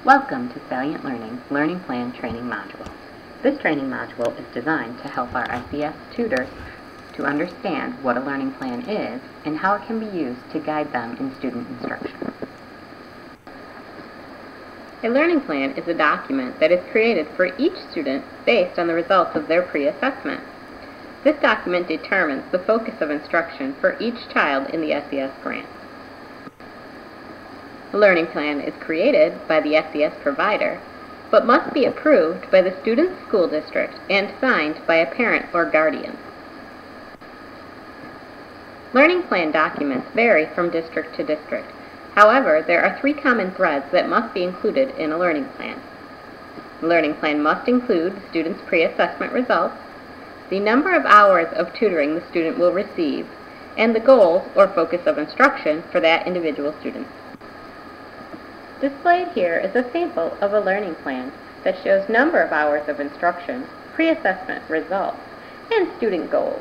Welcome to Salient Learning Learning Plan Training Module. This training module is designed to help our SES tutors to understand what a learning plan is and how it can be used to guide them in student instruction. A learning plan is a document that is created for each student based on the results of their pre-assessment. This document determines the focus of instruction for each child in the SES grant. The learning plan is created by the SES provider, but must be approved by the student's school district and signed by a parent or guardian. Learning plan documents vary from district to district. However, there are three common threads that must be included in a learning plan. The learning plan must include the student's pre-assessment results, the number of hours of tutoring the student will receive, and the goals or focus of instruction for that individual student. Displayed here is a sample of a learning plan that shows number of hours of instruction, pre-assessment results, and student goals.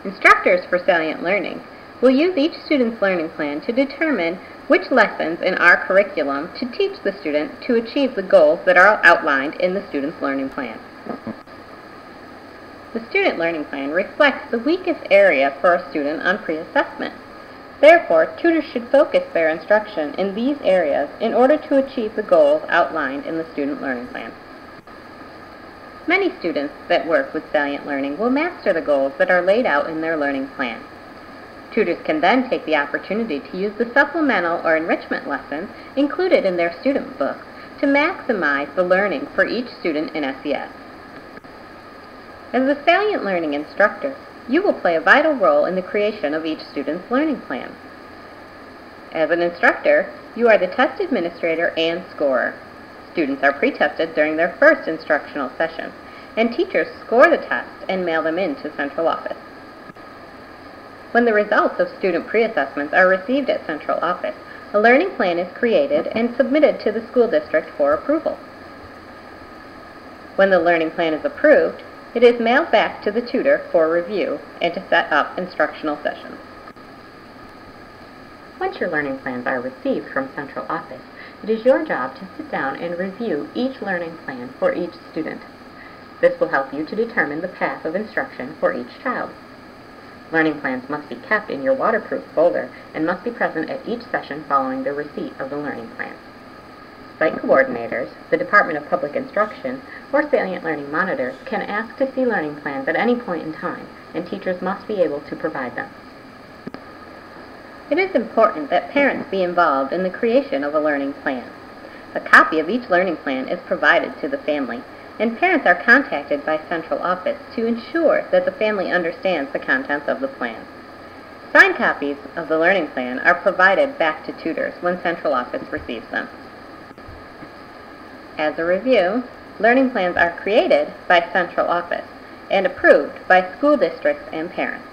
Instructors for Salient Learning will use each student's learning plan to determine which lessons in our curriculum to teach the student to achieve the goals that are outlined in the student's learning plan. The student learning plan reflects the weakest area for a student on pre-assessment. Therefore, tutors should focus their instruction in these areas in order to achieve the goals outlined in the student learning plan. Many students that work with Salient Learning will master the goals that are laid out in their learning plan. Tutors can then take the opportunity to use the supplemental or enrichment lessons included in their student book to maximize the learning for each student in SES. As a Salient Learning instructor, you will play a vital role in the creation of each student's learning plan. As an instructor, you are the test administrator and scorer. Students are pre-tested during their first instructional session, and teachers score the tests and mail them in to central office. When the results of student pre-assessments are received at central office, a learning plan is created and submitted to the school district for approval. When the learning plan is approved, it is mailed back to the tutor for review and to set up instructional sessions. Once your learning plans are received from central office, it is your job to sit down and review each learning plan for each student. This will help you to determine the path of instruction for each child. Learning plans must be kept in your waterproof folder and must be present at each session following the receipt of the learning plan. Site coordinators, the Department of Public Instruction, or Salient Learning monitors can ask to see learning plans at any point in time, and teachers must be able to provide them. It is important that parents be involved in the creation of a learning plan. A copy of each learning plan is provided to the family, and parents are contacted by central office to ensure that the family understands the contents of the plan. Signed copies of the learning plan are provided back to tutors when central office receives them. As a review, learning plans are created by central office and approved by school districts and parents.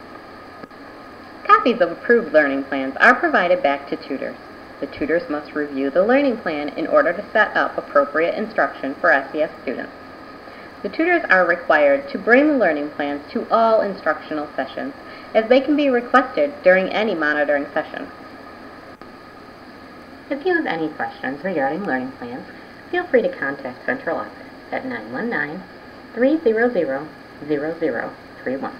Copies of approved learning plans are provided back to tutors. The tutors must review the learning plan in order to set up appropriate instruction for SES students. The tutors are required to bring the learning plans to all instructional sessions, as they can be requested during any monitoring session. If you have any questions regarding learning plans, feel free to contact central office at 919-300-0031.